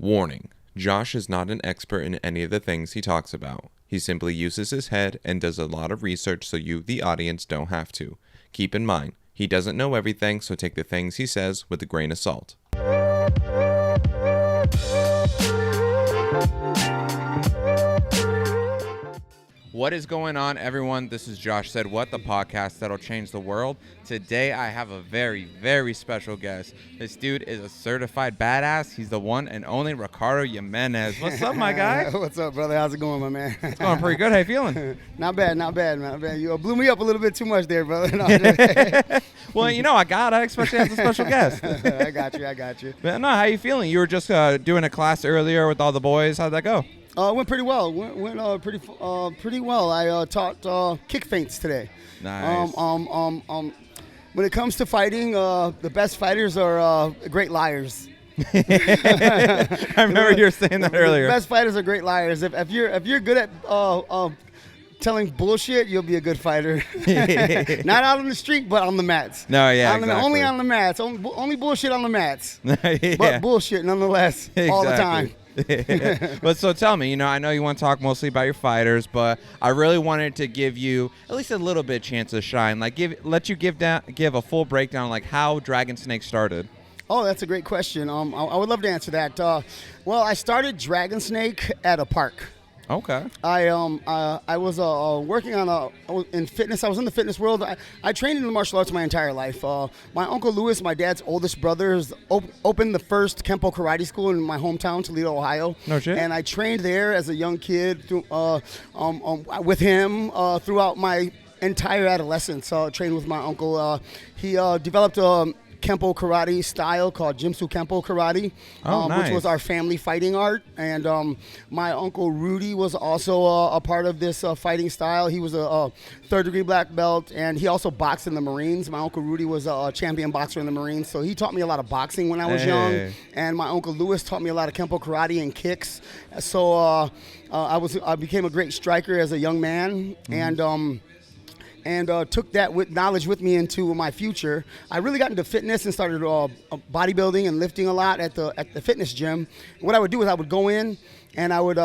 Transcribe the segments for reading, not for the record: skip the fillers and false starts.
Warning, Josh is not an expert in any of the things he talks about. He simply uses his head and does a lot of research so you, the audience, don't have to. Keep in mind, he doesn't know everything, so take the things he says with a grain of salt. What is going on, everyone? This is Josh Said What, the podcast that'll change the world. Today, I have a very, very special guest. This dude is a certified badass. He's the one and only Ricardo Jimenez. What's up, my guy? What's up, brother? How's it going, my man? It's going pretty good. How you feeling? Not bad, man. You blew me up a little bit too much there, brother. No, Well, you know, I gotta, especially as a special guest. I got you. But no, how you feeling? You were just doing a class earlier with all the boys. How'd that go? It went pretty well. Pretty well. I taught kick feints today. Nice. When it comes to fighting, the best fighters are great liars. I remember you were saying that earlier. The best fighters are great liars. If you're good at telling bullshit, you'll be a good fighter. Not out on the street, but on the mats. No, yeah, exactly. Only on the mats. Only bullshit on the mats. Yeah. But bullshit nonetheless, all the time. But so tell me, I know you want to talk mostly about your fighters, but I really wanted to give you at least a little bit of chance to shine. Like let you give a full breakdown, like how Dragonsnake started. Oh, that's a great question. I would love to answer that. Well, I started Dragonsnake at a park. Okay. I was working on in fitness. I was in the fitness world. I trained in the martial arts my entire life. My uncle Louis, my dad's oldest brother, opened the first Kempo karate school in my hometown, Toledo, Ohio. No shit. And I trained there as a young kid with him throughout my entire adolescence. I trained with my uncle. He developed Kempo karate style called Jimsu Kempo karate, nice. which was our family fighting art. And my uncle Rudy was also a part of this fighting style. He was a third-degree black belt, and he also boxed in the Marines. My uncle Rudy was a champion boxer in the Marines, so he taught me a lot of boxing when I was young. And my uncle Louis taught me a lot of Kempo karate and kicks. So I became a great striker as a young man, and took that knowledge with me into my future. I really got into fitness and started bodybuilding and lifting a lot at the fitness gym. What I would do is I would go in and I would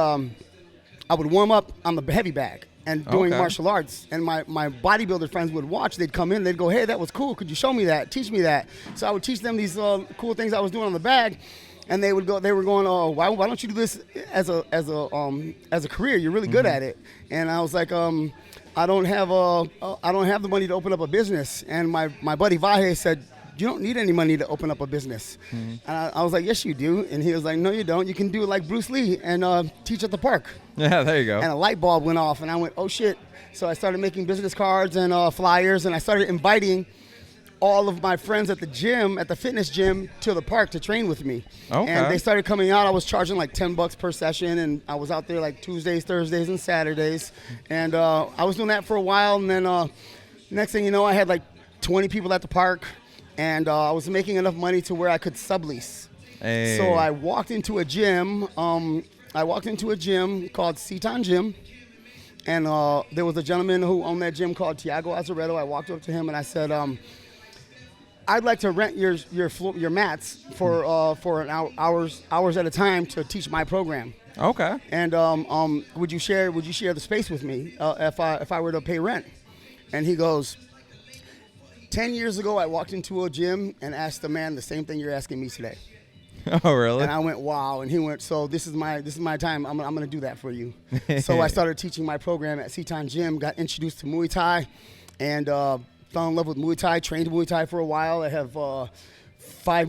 warm up on the heavy bag and doing martial arts. And my bodybuilder friends would watch. They'd come in. They'd go, "Hey, that was cool. Could you show me that? Teach me that." So I would teach them these cool things I was doing on the bag. And they were going, "Oh, why don't you do this as a career? You're really good at it." And I was like, I don't have the money to open up a business. And my buddy Vahe said, "You don't need any money to open up a business." And I was like, "Yes, you do." And he was like, "No, you don't. You can do it like Bruce Lee and teach at the park." Yeah, there you go. And a light bulb went off, and I went, "Oh shit!" So I started making business cards and flyers, and I started inviting all of my friends at the gym, at the fitness gym, to the park to train with me. Okay. And they started coming out. I was charging like $10 per session, and I was out there like Tuesdays, Thursdays, and Saturdays. And I was doing that for a while, and then next thing you know, I had like 20 people at the park, and I was making enough money to where I could sublease. Hey. So I walked into a gym. Called Seton Gym. And there was a gentleman who owned that gym called Tiago Azaretto. I walked up to him and I said, "I'd like to rent your mats for an hours at a time to teach my program." Okay. And would you share the space with me if I were to pay rent? And he goes, 10 years ago I walked into a gym and asked the man the same thing you're asking me today. Oh, really? And I went, "Wow." And he went, "So this is my time. I'm going to do that for you." So I started teaching my program at Seton Gym, got introduced to Muay Thai, and fell in love with Muay Thai, trained Muay Thai for a while. I have 5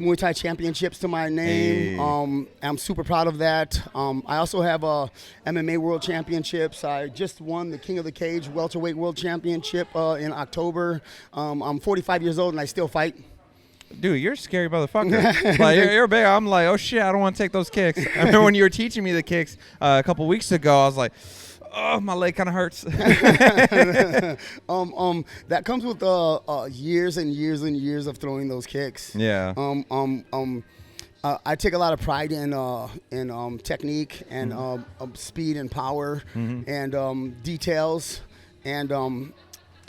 Muay Thai championships to my name. Hey. I'm super proud of that. I also have MMA World Championships. I just won the King of the Cage Welterweight World Championship in October. I'm 45 years old and I still fight. Dude, you're a scary motherfucker. Like you're big. I'm like, oh shit, I don't want to take those kicks. I remember when you were teaching me the kicks a couple weeks ago, I was like, oh, my leg kind of hurts. That comes with years and years and years of throwing those kicks. Yeah. I take a lot of pride in technique and speed and power and details, and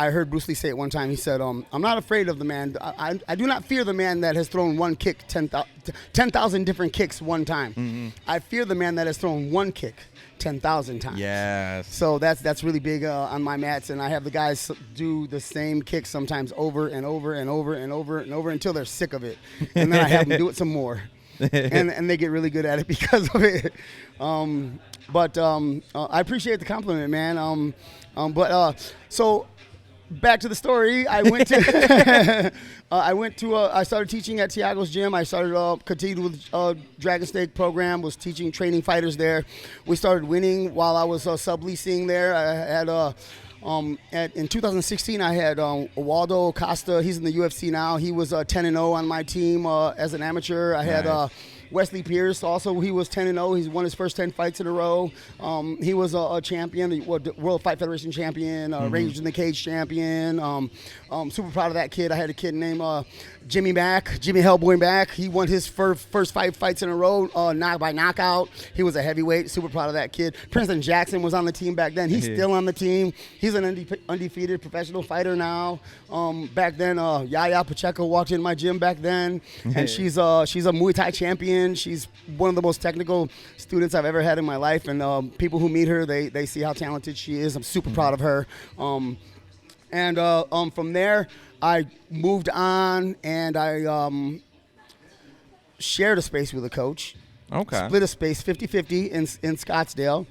I heard Bruce Lee say it one time. He said, I'm not afraid of the man. I do not fear the man that has thrown one kick 10,000 different kicks one time. Mm-hmm. I fear the man that has thrown one kick 10,000 times. Yes. So that's really big on my mats, and I have the guys do the same kick sometimes over and over and over and over and over until they're sick of it, and then I have them do it some more, and they get really good at it because of it. But I appreciate the compliment, man. So back to the story. I went to I started teaching at Tiago's gym. I started continued with Dragonsnake program. Was teaching, training fighters there. We started winning while I was subleasing there. I had in 2016 I had Waldo Costa. He's in the UFC now. He was 10-0 on my team as an amateur. I had Wesley Pierce, also, he was 10-0. He's won his first 10 fights in a row. He was a champion, World Fight Federation champion, Rangers in the Cage champion. Super proud of that kid. I had a kid named Jimmy Hellboy Mack. He won his first 5 fights in a row, by knockout. He was a heavyweight. Super proud of that kid. Princeton Jackson was on the team back then. He's still on the team. He's an undefeated professional fighter now. Back then, Yaya Pacheco walked in my gym back then, and she's a Muay Thai champion. She's one of the most technical students I've ever had in my life, and people who meet her, they see how talented she is. I'm super proud of her. From there, I moved on, and I shared a space with a coach. Okay. Split a space 50-50 in Scottsdale.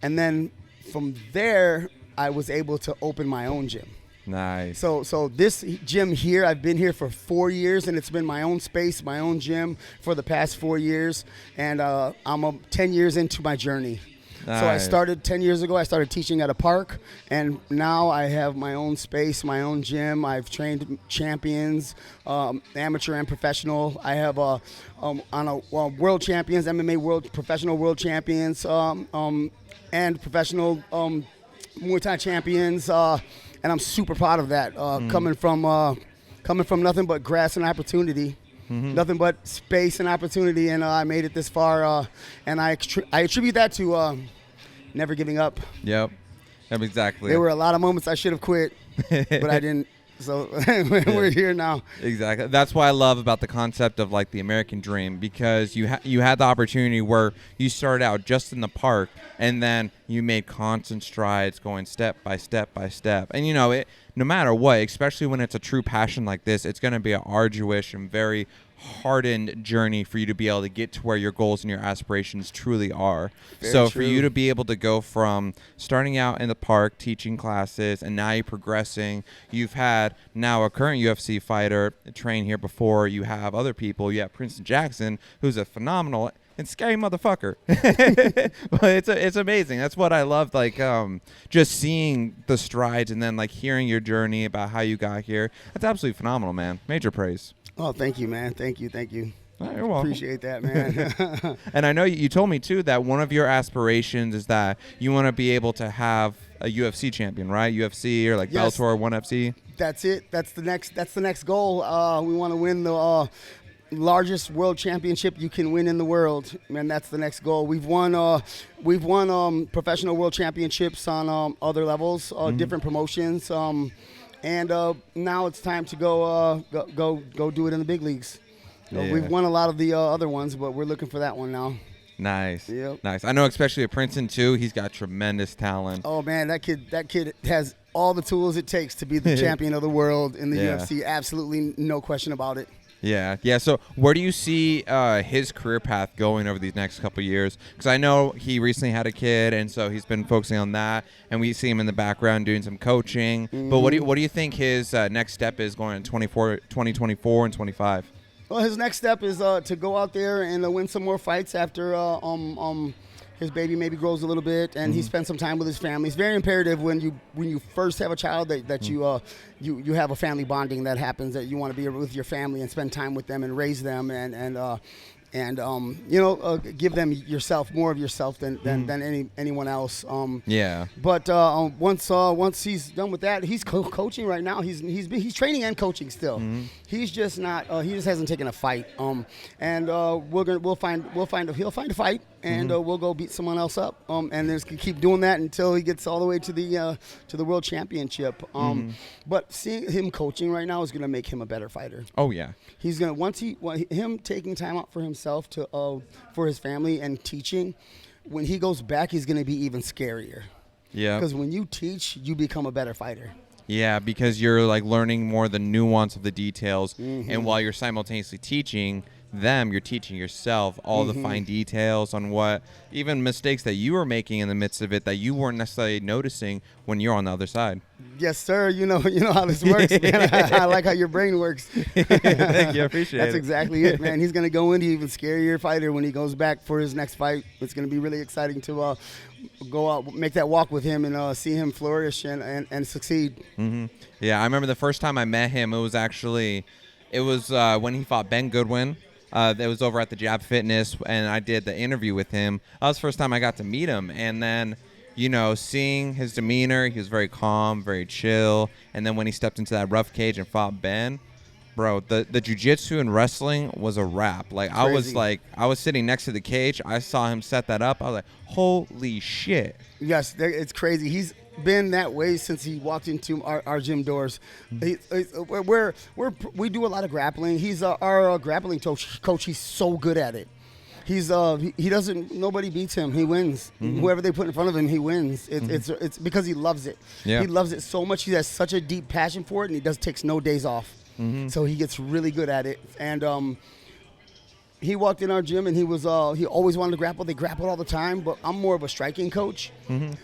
And then from there, I was able to open my own gym. Nice. So this gym here, I've been here for 4 years, and it's been my own space, my own gym for the past 4 years. And I'm 10 years into my journey. Nice. So I started 10 years ago. I started teaching at a park, and now I have my own space, my own gym. I've trained champions, amateur and professional. I have world champions, MMA professional world champions, and professional Muay Thai champions. And I'm super proud of that. Coming from nothing but grass and opportunity. Mm-hmm. Nothing but space and opportunity, and I made it this far, and I attribute that to never giving up. Yep, exactly. There were a lot of moments I should have quit, but I didn't. So we're here now. Exactly. That's what I love about the concept of like the American dream, because you had the opportunity where you started out just in the park, and then you made constant strides, going step by step by step. And no matter what, especially when it's a true passion like this, it's going to be an arduous and very hardened journey for you to be able to get to where your goals and your aspirations truly are. Very so true. For you to be able to go from starting out in the park teaching classes, and now you're progressing, you've had now a current UFC fighter train here before, you have other people, you have Princeton Jackson, who's a phenomenal and scary motherfucker. But it's amazing. That's what I love, like just seeing the strides, and then like hearing your journey about how you got here. That's absolutely phenomenal, man. Major praise. Oh, thank you, man. Thank you. Oh, you're welcome. Appreciate that, man. And I know you told me too that one of your aspirations is that you want to be able to have a UFC champion, right? UFC or like Yes. Bellator, ONE FC. That's it. That's the next goal. We want to win the largest world championship you can win in the world, and that's the next goal. We've won professional world championships on other levels, different promotions, and now it's time to go do it in the big leagues. Yeah. We've won a lot of the other ones, but we're looking for that one now. Nice. Yep. Nice. I know, especially at Princeton too. He's got tremendous talent. Oh man, that kid has all the tools it takes to be the champion of the world in the UFC. Absolutely no question about it. Yeah. So where do you see his career path going over these next couple of years? Because I know he recently had a kid, and so he's been focusing on that, and we see him in the background doing some coaching. Mm-hmm. But what do you think his next step is going in 2024 and 25? Well, his next step is to go out there and win some more fights after his baby maybe grows a little bit, and he spends some time with his family. It's very imperative when you first have a child that you have a family bonding that happens, that you want to be with your family and spend time with them and raise them and give them more of yourself than anyone else. But once he's done with that, he's coaching right now. He's training and coaching still. He's just not. He just hasn't taken a fight. And he'll find a fight. and we'll go beat someone else up. And just keep doing that until he gets all the way to the world championship. But seeing him coaching right now is going to make him a better fighter. Oh yeah. He's going to him taking time out for himself for his family and teaching. When he goes back, he's going to be even scarier. Yeah. Because when you teach, you become a better fighter. Yeah, because you're like learning more the nuance of the details, and while you're simultaneously teaching them, you're teaching yourself all the fine details on what even mistakes that you were making in the midst of it that you weren't necessarily noticing when you're on the other side. Yes, sir. You know how this works, man. I like how your brain works. Thank you. I appreciate it. That's exactly it, man. He's going to go into even scarier fighter when he goes back for his next fight. It's going to be really exciting to go out, make that walk with him, and see him flourish and succeed. Yeah, I remember the first time I met him, it was when he fought Ben Goodwin. That was over at the Jab Fitness, and I did the interview with him. That was the first time I got to meet him, and then, seeing his demeanor, he was very calm, very chill, and then when he stepped into that rough cage and fought Ben, bro, the jiu-jitsu and wrestling was a wrap. Like, Crazy. I was sitting next to the cage, I saw him set that up, I was like, holy shit. Yes, it's crazy. He's been that way since he walked into our gym doors. We do a lot of grappling. He's our grappling coach. He's so good at it. Nobody beats him. He wins. Whoever they put in front of him, he wins. It's because he loves it. Yeah. He loves it so much. He has such a deep passion for it, and he takes no days off. So he gets really good at it. And he walked in our gym, and he always wanted to grapple. They grappled all the time, but I'm more of a striking coach.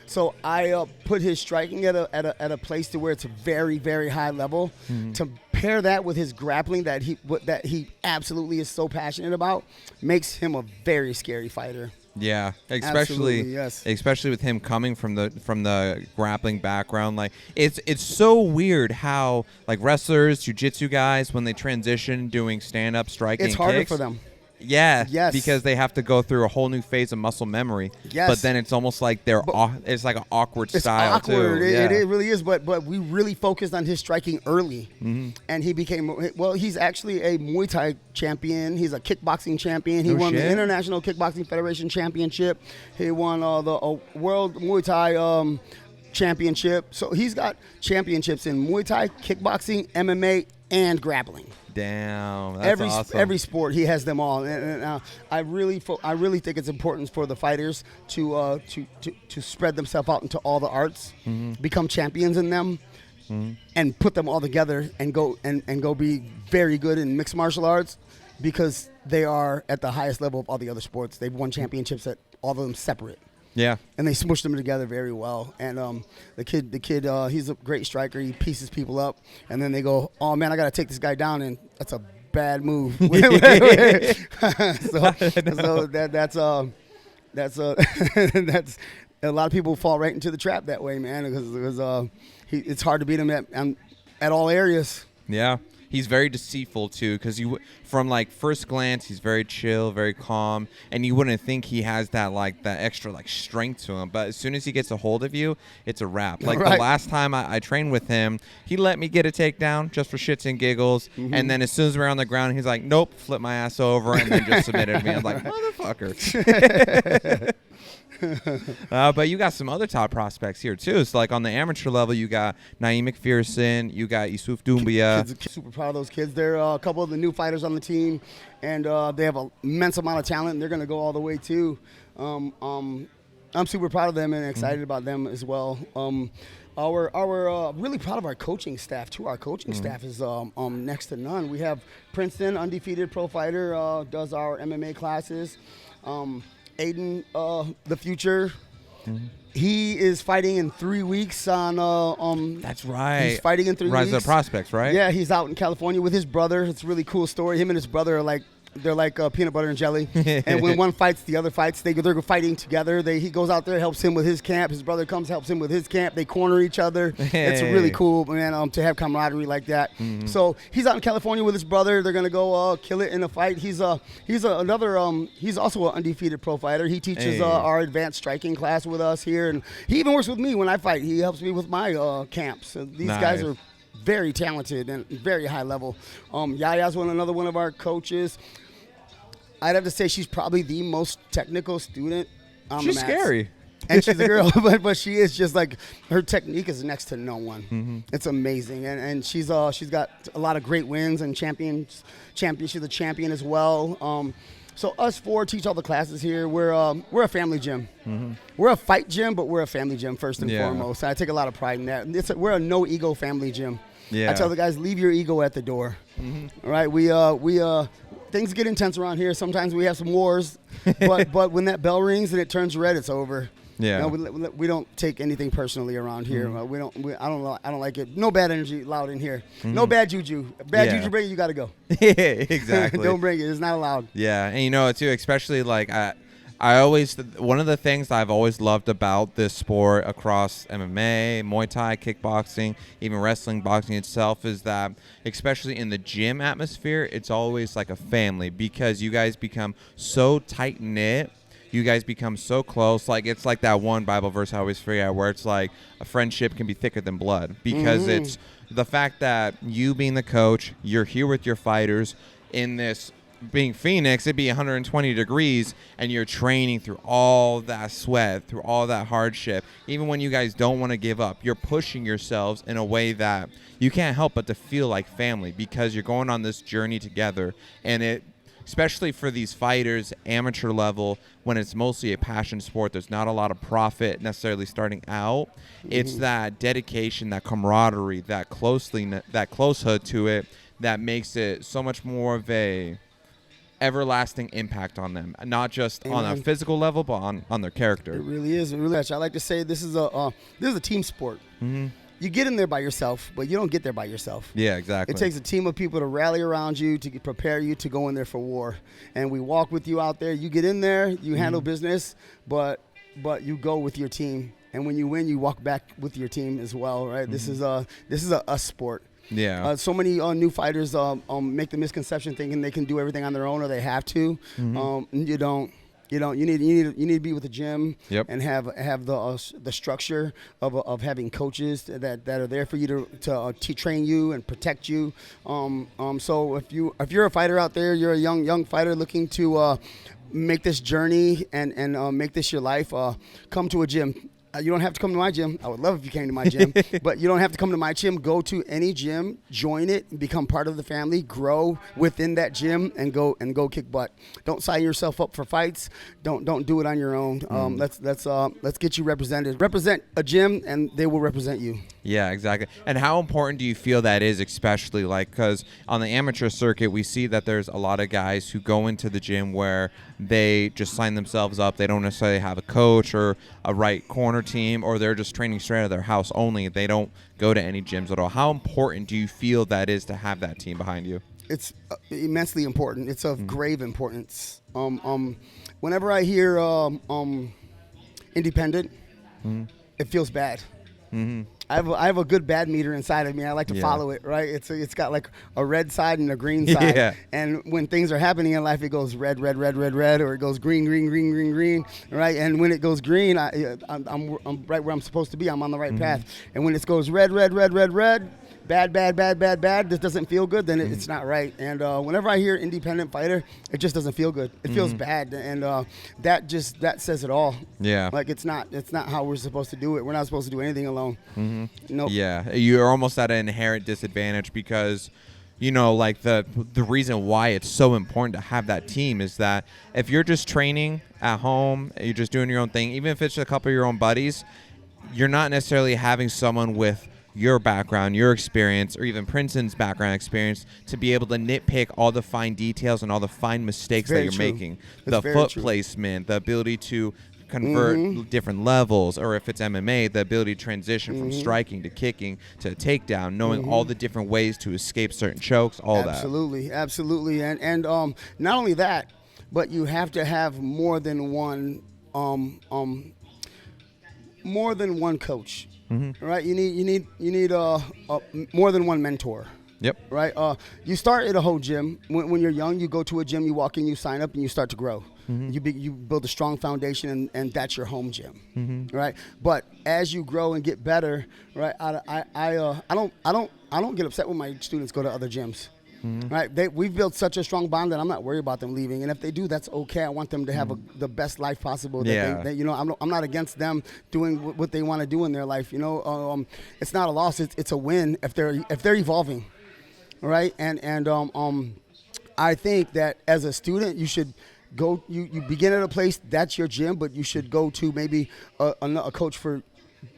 So I put his striking at a place to where it's a very, very high level. To pair that with his grappling that he absolutely is so passionate about makes him a very scary fighter. Yeah, especially yes. Especially with him coming from the grappling background. Like it's so weird how like wrestlers, jiu-jitsu guys, when they transition doing stand-up striking, it's harder kicks, for them. Yeah, Yes. because they have to go through a whole new phase of muscle memory. Yes. But then it's almost like it's like an awkward It's style awkward. too. It really is. But we really focused on his striking early, and he became he's actually a Muay Thai champion. He's a kickboxing champion. He won the International Kickboxing Federation Championship. He won the World Muay Thai Championship. So he's got championships in Muay Thai, kickboxing, MMA, and grappling. Damn, that's awesome. Every sport, he has them all, and I really think it's important for the fighters to spread themselves out into all the arts, become champions in them, and put them all together and go be very good in mixed martial arts, because they are at the highest level of all the other sports. They've won championships at all of them separate. Yeah. And they smush them together very well. And the kid, he's a great striker. He pieces people up. And then they go, oh, man, I got to take this guy down. And that's a bad move. so that's a lot of people fall right into the trap that way, man, because it's hard to beat him at all areas. Yeah. He's very deceitful too, because from like first glance, he's very chill, very calm, and you wouldn't think he has that extra strength to him. But as soon as he gets a hold of you, it's a wrap. Like right. The last time I trained with him, he let me get a takedown just for shits and giggles, and then as soon as we were on the ground, he's like, "Nope," flip my ass over, and then just submitted me. I'm like, "Motherfucker." But you got some other top prospects here too. So like on the amateur level, you got Naeem McPherson, you got Yusuf Doumbia. Kids, super proud of those kids. They're a couple of the new fighters on the team, and they have an immense amount of talent, and they're going to go all the way too. I'm super proud of them and excited about them as well. Really proud of our coaching staff too. Our coaching staff is next to none. We have Princeton, undefeated pro fighter, does our MMA classes. Aiden, the future. He is fighting in 3 weeks on. That's right. He's fighting in 3 weeks. Rise of the Prospects, right? Yeah, he's out in California with his brother. It's a really cool story. Him and his brother are like peanut butter and jelly. And when one fights, the other fights. They're fighting together. He goes out there, helps him with his camp. His brother comes, helps him with his camp. They corner each other. It's really cool, man, to have camaraderie like that. So he's out in California with his brother. They're gonna go kill it in a fight. He's also an undefeated pro fighter. He teaches our advanced striking class with us here, and he even works with me when I fight. He helps me with my camps. So these guys are very talented and very high level. Yaya's another one of our coaches. I'd have to say she's probably the most technical student on She's the mats. scary. And she's a girl, but she is just like, her technique is next to no one. Mm-hmm. It's amazing, and she's got a lot of great wins and champion. She's a champion as well. So us four teach all the classes here. We're a family gym. Mm-hmm. We're a fight gym, but we're a family gym first and Yeah. foremost. I take a lot of pride in that. We're a no ego family gym. Yeah. I tell the guys, leave your ego at the door. Mm-hmm. All right, we things get intense around here. Sometimes we have some wars, but when that bell rings and it turns red, it's over. Yeah. You know, we don't take anything personally around here. Mm-hmm. I don't like it. No bad energy allowed in here. No bad juju. Bad Yeah. juju bring it, you got to go. Yeah, exactly. Don't bring it. It's not allowed. Yeah, and you know too, especially like I always one of the things that I've always loved about this sport across MMA, Muay Thai, kickboxing, even wrestling, boxing itself is that especially in the gym atmosphere, it's always like a family because you guys become so tight knit. You guys become so close. Like it's like that one Bible verse I always forget where it's like a friendship can be thicker than blood because it's the fact that you being the coach, you're here with your fighters in this being Phoenix, it'd be 120 degrees and you're training through all that sweat, through all that hardship. Even when you guys don't want to give up, you're pushing yourselves in a way that you can't help but to feel like family because you're going on this journey together. And it, especially for these fighters, amateur level, when it's mostly a passion sport, there's not a lot of profit necessarily starting out. It's that dedication, that camaraderie, that closehood to it that makes it so much more of a everlasting impact on them, not just on a physical level, but on their character. It really is. It really is. I like to say this is a team sport. Mm-hmm. You get in there by yourself, but you don't get there by yourself. Yeah, exactly. It takes a team of people to rally around you, to prepare you to go in there for war. And we walk with you out there. You get in there, you handle business, but you go with your team. And when you win, you walk back with your team as well, right? This is a us sport. Yeah. So many new fighters make the misconception thinking they can do everything on their own or they have to. You don't. You need to be with the gym and have the structure of having coaches that are there for you to train you and protect you. So if you're a fighter out there, you're a young fighter looking to make this journey and make this your life, come to a gym. You don't have to come to my gym. I would love if you came to my gym, but you don't have to come to my gym. Go to any gym, join it, become part of the family, grow within that gym, and go kick butt. Don't sign yourself up for fights. Don't do it on your own. Let's get you represented. Represent a gym, and they will represent you. Yeah, exactly. And how important do you feel that is, especially like because on the amateur circuit, we see that there's a lot of guys who go into the gym where they just sign themselves up. They don't necessarily have a coach or a right corner team, or they're just training straight out of their house only. They don't go to any gyms at all. How important do you feel that is to have that team behind you? It's immensely important. It's of grave importance. Whenever I hear independent, it feels bad. I have a good bad meter inside of me. I like to follow it, right? It's got like a red side and a green side. Yeah. And when things are happening in life, it goes red, red, red, red, red, or it goes green, green, green, green, green, right? And when it goes green, I'm right where I'm supposed to be. I'm on the right path. And when it goes red, red, red, red, red, bad, bad, bad, bad, bad, this doesn't feel good, then it's not right. And whenever I hear independent fighter, it just doesn't feel good. It feels bad, and that says it all. Yeah. Like it's not how we're supposed to do it. We're not supposed to do anything alone. Nope. Yeah, you're almost at an inherent disadvantage because, you know, like the reason why it's so important to have that team is that if you're just training at home, you're just doing your own thing, even if it's a couple of your own buddies, you're not necessarily having someone with your background, your experience, or even Princeton's background experience to be able to nitpick all the fine details and all the fine mistakes that you're making. The foot placement, the ability to convert different levels, or if it's MMA, the ability to transition from striking to kicking to a takedown, knowing all the different ways to escape certain chokes, all that. Absolutely. And not only that, but you have to have more than one coach. Right? You need more than one mentor. Yep. Right? You start at a whole gym. When you're young, you go to a gym, you walk in, you sign up, and you start to grow. You build a strong foundation, and that's your home gym. Right? But as you grow and get better, right? I don't get upset when my students go to other gyms. Right? We've built such a strong bond that I'm not worried about them leaving. And if they do, that's okay. I want them to have the best life possible. I'm not against them doing what they want to do in their life. It's not a loss. It's a win if they're evolving, right? And I think that as a student, you should go. You begin at a place that's your gym, but you should go to maybe a coach for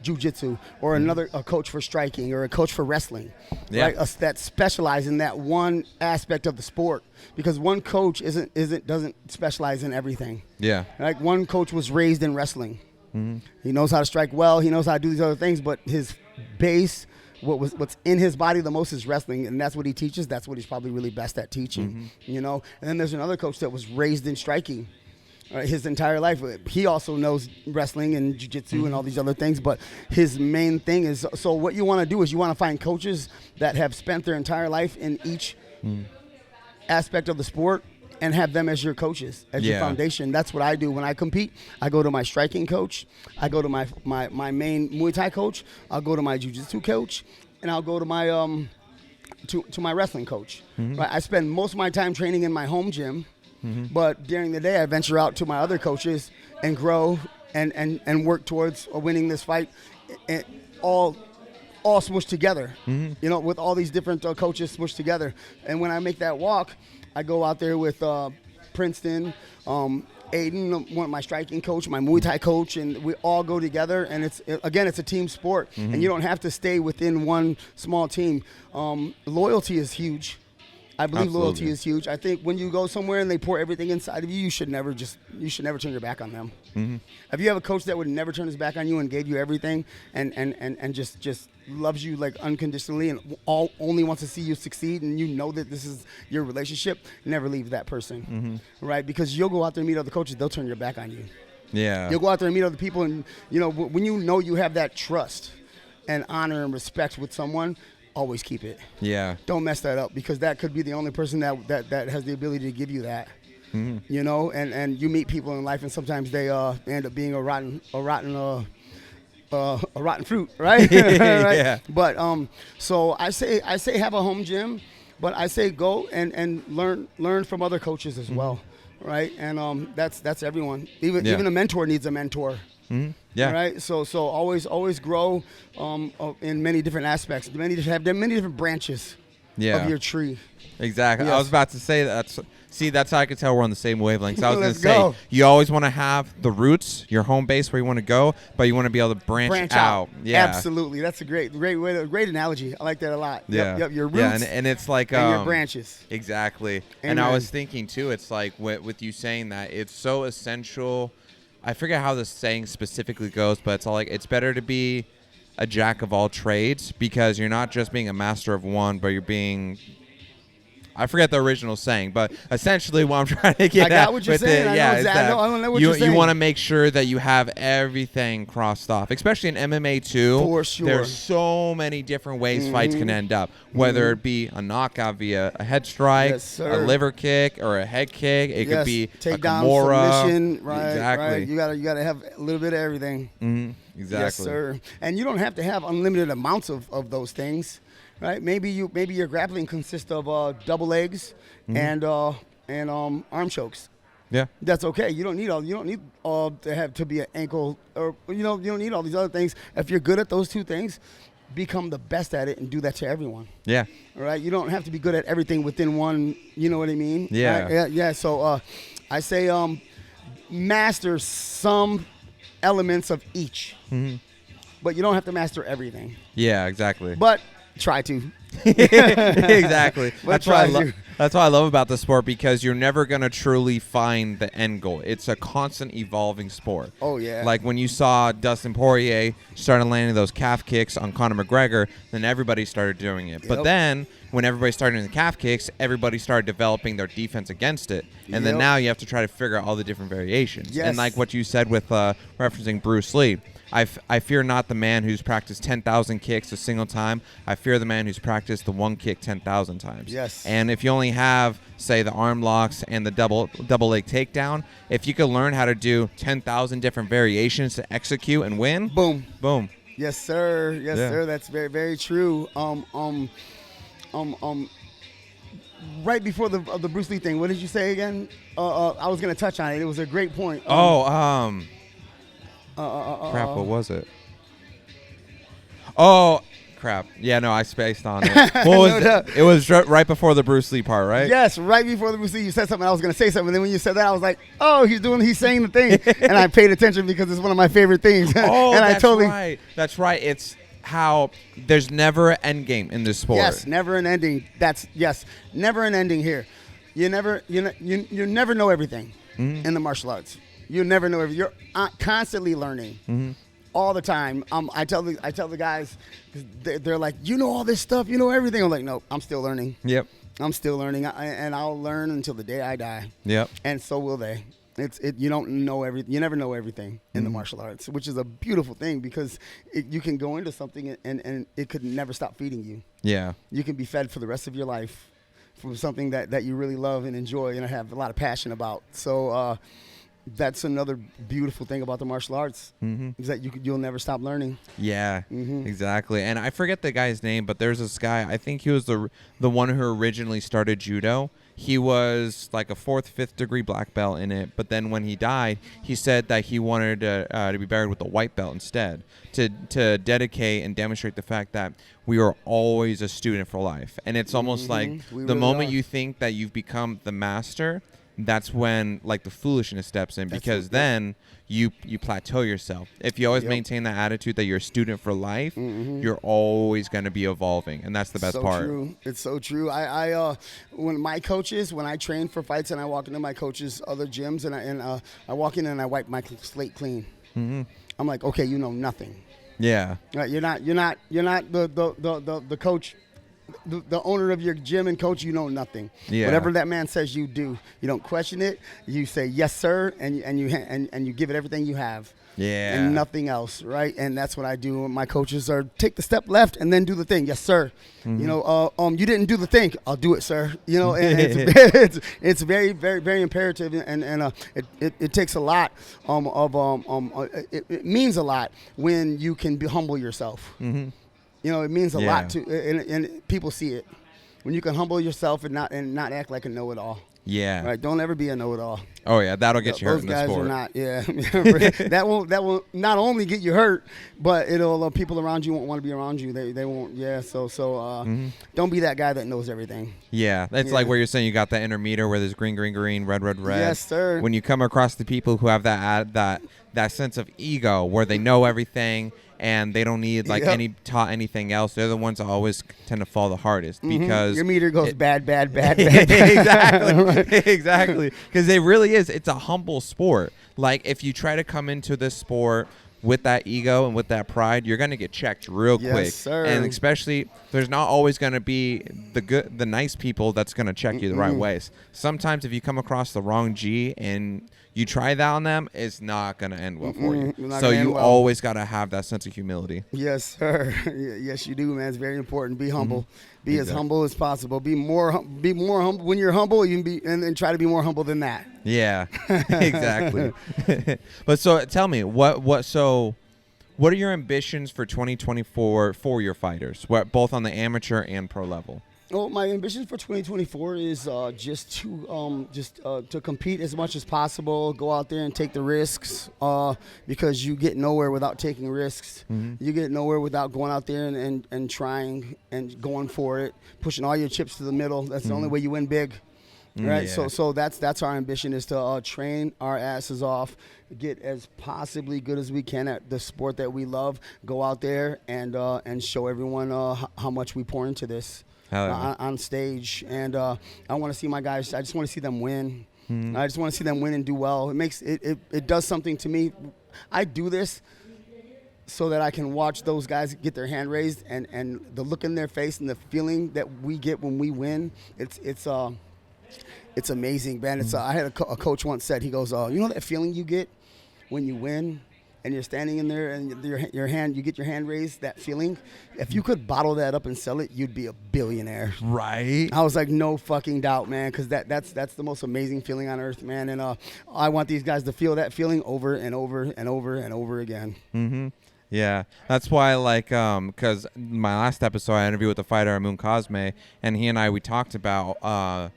jiu-jitsu or a coach for striking or a coach for wrestling, right? That specialize in that one aspect of the sport, because one coach doesn't specialize in everything. Yeah. Like one coach was raised in wrestling. He knows how to strike well. He knows how to do these other things, but his base, what's in his body the most is wrestling, and that's what he teaches. That's what he's probably really best at teaching, And then there's another coach that was raised in striking. His entire life. He also knows wrestling and jiu-jitsu and all these other things, but his main thing is, so what you want to do is you want to find coaches that have spent their entire life in each aspect of the sport and have them as your coaches, as your foundation. That's what I do when I compete. I go to my striking coach, I go to my main Muay Thai coach, I'll go to my jiu-jitsu coach, and I'll go to my to my wrestling coach. Right? I spend most of my time training in my home gym. But during the day, I venture out to my other coaches and grow and work towards winning this fight, all smushed together, with all these different coaches smushed together. And when I make that walk, I go out there with Princeton, Aiden, my striking coach, my Muay Thai coach, and we all go together. And it's a team sport, and you don't have to stay within one small team. Loyalty is huge. I believe loyalty is huge. I think when you go somewhere and they pour everything inside of you, you should never turn your back on them. If you have a coach that would never turn his back on you and gave you everything and just loves you like unconditionally and only wants to see you succeed, and you know that this is your relationship, never leave that person, right? Because you'll go out there and meet other coaches, they'll turn your back on you. Yeah. You'll go out there and meet other people, and when you have that trust and honor and respect with someone, always keep it. Yeah. Don't mess that up, because that could be the only person that has the ability to give you that. And you meet people in life, and sometimes they end up being a rotten fruit, right? Right? Yeah. But so I say have a home gym, but I say go and learn from other coaches as well, right? And that's everyone. Even a mentor needs a mentor. Yeah. Right. So always grow in many different aspects. Many different branches of your tree. Exactly. Yes. I was about to say that. That's how I could tell we're on the same wavelengths. I was going to say, you always want to have the roots, your home base where you want to go, but you want to be able to branch out. Yeah. Absolutely. That's a great analogy. I like that a lot. Yeah. Yep. Your roots. Yeah. And it's like and your branches. Exactly. Amen. And I was thinking too, it's like with you saying that, it's so essential. I forget how this saying specifically goes, but it's better to be a jack of all trades, because you're not just being a master of one, but you're being, I forget the original saying, but essentially what I'm trying to get at. I got what you're saying. I know what you're saying. You want to make sure that you have everything crossed off, especially in MMA too. For sure. There's so many different ways fights can end up, whether it be a knockout via a head strike, a liver kick, or a head kick. It could be take down, submission. Right. Exactly. Right. You gotta have a little bit of everything. Exactly. Yes, sir. And you don't have to have unlimited amounts of those things. Right, maybe your grappling consists of double legs and arm chokes. Yeah, that's okay. You don't need to be an ankle, or you don't need all these other things. If you're good at those two things, become the best at it and do that to everyone. Yeah. All right. You don't have to be good at everything within one. You know what I mean? Yeah. Right? Yeah. So I say master some elements of each, but you don't have to master everything. Yeah. Exactly. But try to. Exactly. That's what I love about the sport, because you're never going to truly find the end goal. It's a constant evolving sport. Oh, yeah. Like when you saw Dustin Poirier started landing those calf kicks on Conor McGregor, then everybody started doing it. Yep. But then when everybody started doing the calf kicks, everybody started developing their defense against it. And then now you have to try to figure out all the different variations. Yes. And like what you said with referencing Bruce Lee, I fear not the man who's practiced 10,000 kicks a single time. I fear the man who's practiced the one kick 10,000 times. Yes. And if you only have, say, the arm locks and the double leg takedown, if you could learn how to do 10,000 different variations to execute and win, boom. Yes, sir. Yes, sir. That's very, very true. right before the Bruce Lee thing. What did you say again? I was gonna touch on it. It was a great point. Crap. What was it? Oh, crap. Yeah, no, I spaced on it. What was it? It was right before the Bruce Lee part, right? Yes, right before the Bruce Lee. You said something. I was gonna say something. And then when you said that, I was like, oh, he's saying the thing, and I paid attention because it's one of my favorite things. Oh, and that's right. That's right. It's how there's never an end game in this sport. Yes, never an ending. Never an ending here. You never know everything in the martial arts. You never know everything. You're constantly learning. All the time. I tell the guys, they're like, you know all this stuff, you know everything. I'm like, no, I'm still learning. Yep. I'm still learning, and I'll learn until the day I die. Yep. And so will they. You don't know everything. You never know everything in the martial arts, which is a beautiful thing because you can go into something and it could never stop feeding you. Yeah. You can be fed for the rest of your life from something that you really love and enjoy and have a lot of passion about. So. That's another beautiful thing about the martial arts is that you'll never stop learning. Yeah, exactly. And I forget the guy's name, but there's this guy. I think he was the one who originally started judo. He was like a 4th, 5th degree black belt in it. But then when he died, he said that he wanted to be buried with a white belt instead to dedicate and demonstrate the fact that we are always a student for life. And it's almost like the moment you think that you've become the master, that's when like the foolishness steps in because then you plateau yourself. If you always maintain that attitude that you're a student for life, you're always going to be evolving, and that's the best part. True. It's so true. I when I train for fights and I walk into my coaches' other gyms and I walk in and I wipe my slate clean. I'm like, okay, you know nothing. Yeah. Right, you're not the coach. The owner of your gym and coach, you know nothing. Yeah. Whatever that man says, you do. You don't question it. You say yes, sir, and you give it everything you have. Yeah. And nothing else, right? And that's what I do. My coaches are take the step left and then do the thing. Yes, sir. You know, you didn't do the thing. I'll do it, sir. You know, and it's very, very, very imperative, and it takes a lot it means a lot when you can humble yourself. You know, it means a lot to, and people see it when you can humble yourself and not act like a know-it-all. Yeah. Right. Don't ever be a know-it-all. Oh yeah, that'll get you hurt in the sport. Those guys are not. Yeah. that will not only get you hurt, but it'll people around you won't want to be around you. They won't. Yeah. So don't be that guy that knows everything. Yeah, it's like where you're saying you got that intermeter where there's green, green, green, red, red, red. Yes, sir. When you come across the people who have that sense of ego where they know everything and they don't need anything else, they're the ones that always tend to fall the hardest because your meter goes bad. Exactly. Because it really is. It's a humble sport. Like if you try to come into this sport with that ego and with that pride, you're going to get checked real quick. Yes, sir. And especially there's not always going to be the nice people that's going to check you the right ways. Sometimes if you come across the wrong G and you try that on them, it's not going to end well for you. So you always got to have that sense of humility. Yes, sir. Yes, you do, man. It's very important. Be humble. Be as humble as possible. Be more humble. When you're humble, you can be and try to be more humble than that. Yeah, exactly. But so tell me, what are your ambitions for 2024 for your fighters, both on the amateur and pro level? Well, my ambition for 2024 is just to compete as much as possible, go out there and take the risks because you get nowhere without taking risks. You get nowhere without going out there and trying and going for it, pushing all your chips to the middle. That's the only way you win big. Right, so that's our ambition is to train our asses off, get as possibly good as we can at the sport that we love, go out there and show everyone how much we pour into this on stage. And I want to see my guys. I just want to see them win. I just want to see them win and do well. It makes it does something to me. I do this so that I can watch those guys get their hand raised and the look in their face and the feeling that we get when we win. It's amazing, man. I had a coach once said, he goes, you know that feeling you get when you win and you're standing in there and you get your hand raised, that feeling? If you could bottle that up and sell it, you'd be a billionaire. Right. I was like, no fucking doubt, man, because that's the most amazing feeling on earth, man. And I want these guys to feel that feeling over and over and over and over again. Yeah, that's why, like, because my last episode, I interviewed with the fighter Amun Cosme, and we talked about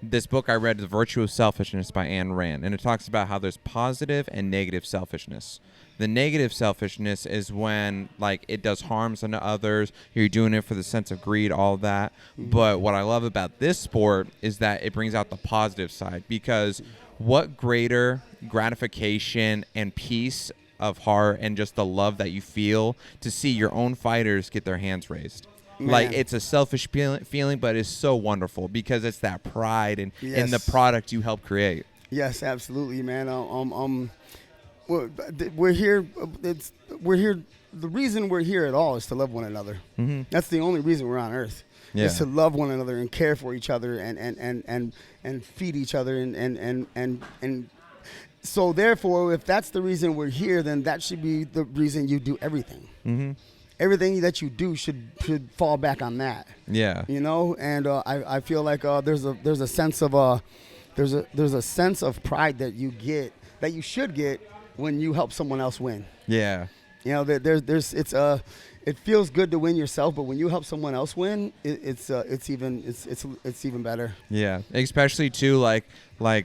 this book I read, The Virtue of Selfishness by Ayn Rand, and it talks about how there's positive and negative selfishness. The negative selfishness is when, like, it does harms unto others, you're doing it for the sense of greed, all that. But what I love about this sport is that it brings out the positive side, because what greater gratification and peace of heart and just the love that you feel to see your own fighters get their hands raised. Man. Like, it's a selfish feeling, but it's so wonderful because it's that pride in the product you help create. Yes, absolutely, man. We're here. We're here. The reason we're here at all is to love one another. Mm-hmm. That's the only reason we're on Earth. Yeah. Is to love one another and care for each other and feed each other and so therefore, if that's the reason we're here, then that should be the reason you do everything. Mm-hmm. Everything that you do should fall back on that. Yeah. You know, and I feel like there's a sense of there's a sense of pride that you get, that you should get when you help someone else win. Yeah. You know, it feels good to win yourself, but when you help someone else win, it's even better. Yeah, especially too, like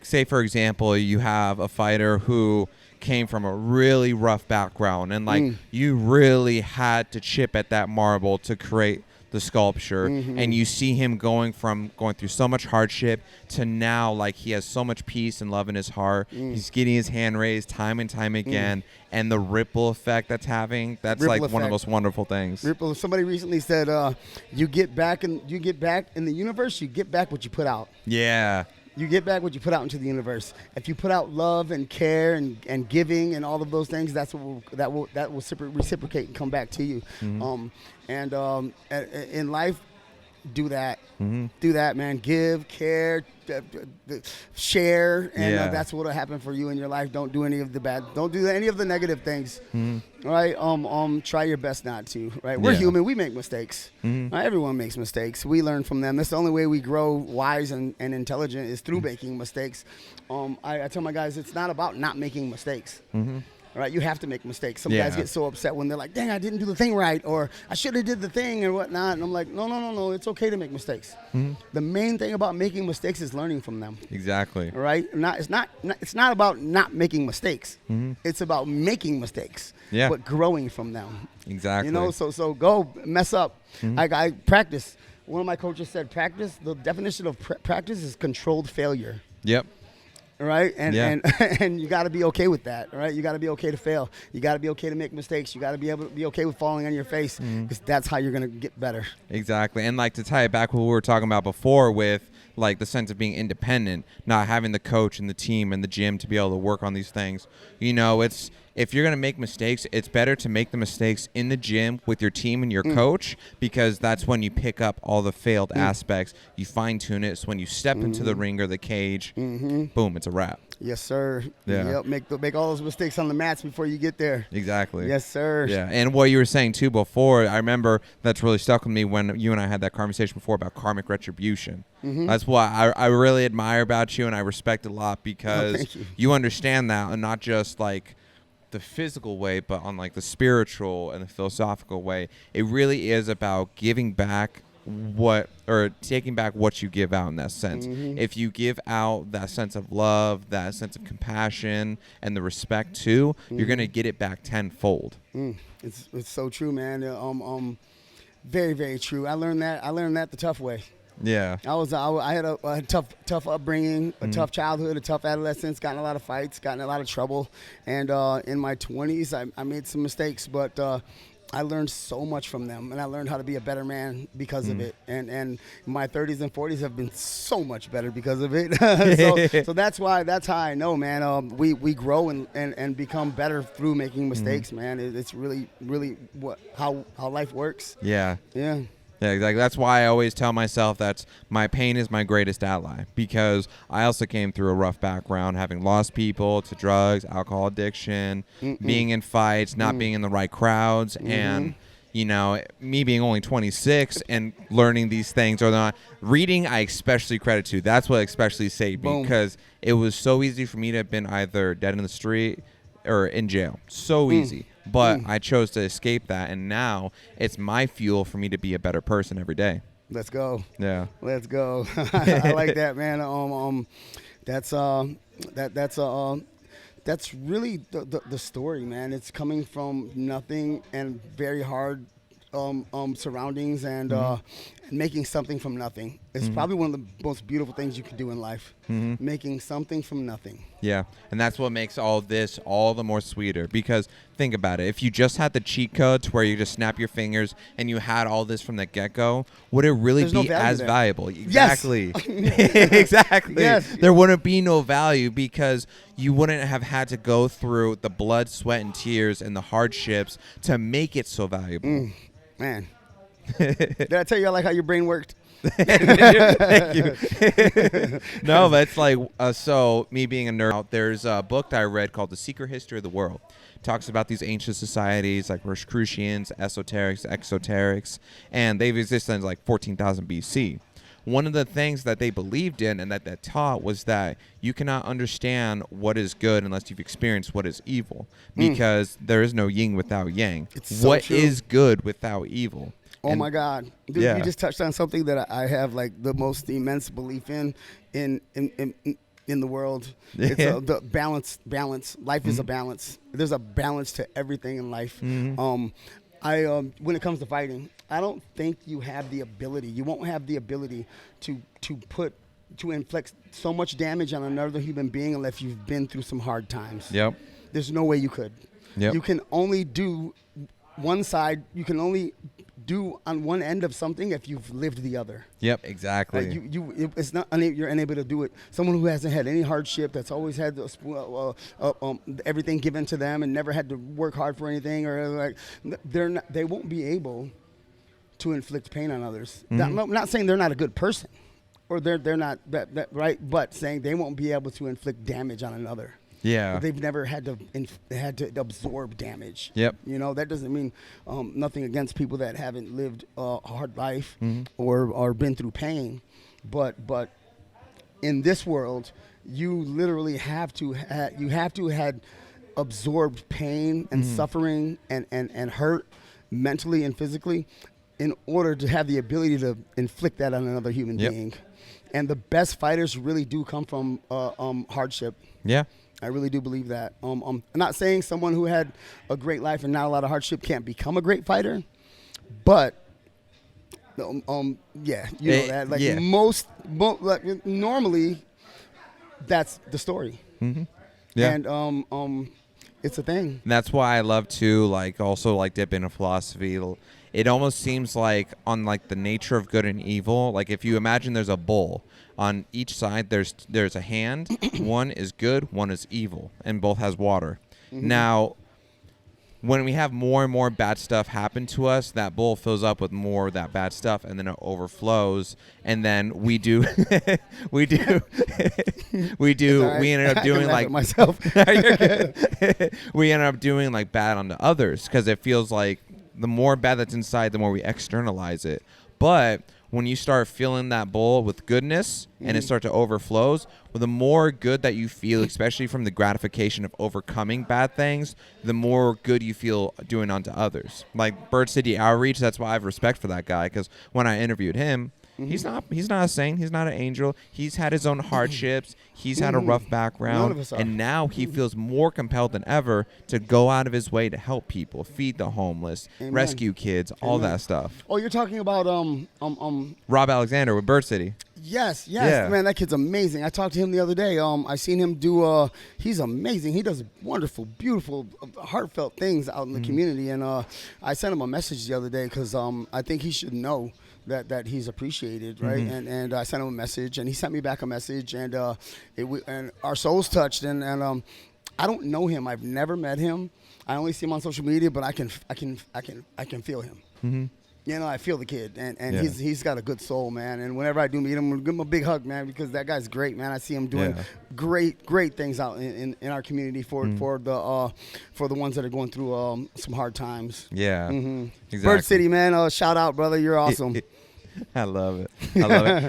say for example, you have a fighter who came from a really rough background, and like you really had to chip at that marble to create the sculpture, and you see him going through so much hardship to now, like, he has so much peace and love in his heart. He's getting his hand raised time and time again, and the ripple effect that's having, that's one of the most wonderful things. Somebody recently said, you get back in the universe, you get back what you put out. Yeah. You get back what you put out into the universe. If you put out love and care and giving and all of those things, that will reciprocate and come back to you. In life, do that. Do that, man. Give, care, share, and that's what will happen for you in your life. Don't do any of the bad. Don't do any of the negative things. Right? Try your best not to. Right? We're human. We make mistakes. Right? Everyone makes mistakes. We learn from them. That's the only way we grow wise and intelligent is through making mistakes. I tell my guys, it's not about not making mistakes. Right, you have to make mistakes. Some guys get so upset when they're like, "Dang, I didn't do the thing right," or "I should have did the thing," and whatnot. And I'm like, "No. It's okay to make mistakes. The main thing about making mistakes is learning from them." Exactly. Right? It's not about not making mistakes. It's about making mistakes, but growing from them. Exactly. You know, so go mess up. I practice. One of my coaches said, "Practice." The definition of practice is controlled failure. Yep. Right, and you got to be okay with that, right? You got to be okay to fail. You got to be okay to make mistakes. You got to be able to be okay with falling on your face, because that's how you're gonna get better. Exactly, and like to tie it back to what we were talking about before with like the sense of being independent, not having the coach and the team and the gym to be able to work on these things. You know, if you're going to make mistakes, it's better to make the mistakes in the gym with your team and your coach, because that's when you pick up all the failed aspects. You fine-tune it. So when you step into the ring or the cage, boom, it's a wrap. Yes, sir. Yeah. Yep. Make all those mistakes on the mats before you get there. Exactly. Yes, sir. Yeah. And what you were saying, too, before, I remember that's really stuck with me when you and I had that conversation before about karmic retribution. That's what I really admire about you, and I respect it a lot, because you understand that, and not just like the physical way, but on like the spiritual and the philosophical way. It really is about giving back taking back what you give out in that sense. If you give out that sense of love, that sense of compassion, and the respect too, you're gonna get it back tenfold. It's so true, man. Very, very true. I learned that the tough way. Yeah. I had a tough upbringing, a tough childhood, a tough adolescence, got in a lot of fights, got in a lot of trouble. And in my 20s, I made some mistakes, but I learned so much from them, and I learned how to be a better man because of it. And my 30s and 40s have been so much better because of it. so that's how I know, man. We grow and become better through making mistakes, man. It's really, really how life works. Yeah. Yeah. Yeah, exactly. That's why I always tell myself that my pain is my greatest ally, because I also came through a rough background, having lost people to drugs, alcohol addiction, being in fights, not being in the right crowds, and, you know, me being only 26 and learning these things, or not reading, I especially credit to. That's what especially saved me, because it was so easy for me to have been either dead in the street or in jail. So easy. but I chose to escape that, and now it's my fuel for me to be a better person every day. Let's go. Yeah. Let's go. I like that, man. That's really the story, man. It's coming from nothing and very hard surroundings and making something from nothing. It's probably one of the most beautiful things you can do in life. Making something from nothing. Yeah, and that's what makes all this all the more sweeter, because think about it. If you just had the cheat codes where you just snap your fingers and you had all this from the get-go, would it really There's be no value as there. valuable? Yes. Exactly. Exactly. Yes. There wouldn't be no value because you wouldn't have had to go through the blood, sweat, and tears and the hardships to make it so valuable. Man. Did I tell you I like how your brain worked? Thank you. No, but it's like, so me being a nerd, there's a book that I read called The Secret History of the World. It talks about these ancient societies like Rosicrucians, esoterics, exoterics, and they've existed since like 14,000 BC. One of the things that they believed in and that they taught was that you cannot understand what is good unless you've experienced what is evil, because there is no yin without yang. It's so What true. is good without evil? Oh my God. Dude, Yeah. you just touched on something that I have like the most immense belief in the world. It's Yeah. the balance. Life is a balance. There's a balance to everything in life. When it comes to fighting, I don't think you have the ability. You won't have the ability to inflict so much damage on another human being unless you've been through some hard times. Yep. There's no way you could. Yep. You can only do one side. You can only do on one end of something if you've lived the other. Yep, exactly. It's not you're unable to do it. Someone who hasn't had any hardship, that's always had everything given to them and never had to work hard for anything, or like they won't be able to inflict pain on others. Not saying they're not a good person, or they're not that right, but saying they won't be able to inflict damage on another. Yeah. They've never had to absorb damage. Yep. You know, that doesn't mean nothing against people that haven't lived a hard life or been through pain, but in this world, you literally have to had absorbed pain and suffering and hurt mentally and physically in order to have the ability to inflict that on another human being. And the best fighters really do come from hardship. Yeah. I really do believe that. I'm not saying someone who had a great life and not a lot of hardship can't become a great fighter, but yeah, you know that. Like like, normally, that's the story. Yeah. And it's a thing. And that's why I love to also dip into philosophy. It almost seems like on like the nature of good and evil. Like if you imagine there's a bowl. On each side, there's a hand. One is good, one is evil, and both has water. Now, when we have more and more bad stuff happen to us, that bowl fills up with more of that bad stuff, and then it overflows. And then we ended up doing like myself. We ended up doing like bad onto others because it feels like the more bad that's inside, the more we externalize it. But when you start filling that bowl with goodness and it starts to overflows, well, the more good that you feel, especially from the gratification of overcoming bad things, the more good you feel doing unto others. Like Bird City Outreach, that's why I have respect for that guy, because when I interviewed him, he's not a saint, he's not an angel. He's had his own hardships. He's had a rough background, None of us are. and now he feels more compelled than ever to go out of his way to help people, feed the homeless, Amen. rescue kids, all Amen. that stuff. Oh, you're talking about Rob Alexander with Bird City. Yes, Yeah. man, that kid's amazing. I talked to him the other day. I seen him do. He's amazing. He does wonderful, beautiful, heartfelt things out in the community. And I sent him a message the other day because I think he should know that he's appreciated, right? And I sent him a message, and he sent me back a message, and and our souls touched. And I don't know him. I've never met him. I only see him on social media, but I can feel him. You know, I feel the kid, and Yeah. he's got a good soul, man. And whenever I do meet him, I'm gonna give him a big hug, man, because that guy's great, man. I see him doing great things out in our community for the ones that are going through some hard times. Yeah. Exactly. Bird City, man. Shout out, brother. You're awesome. I love it.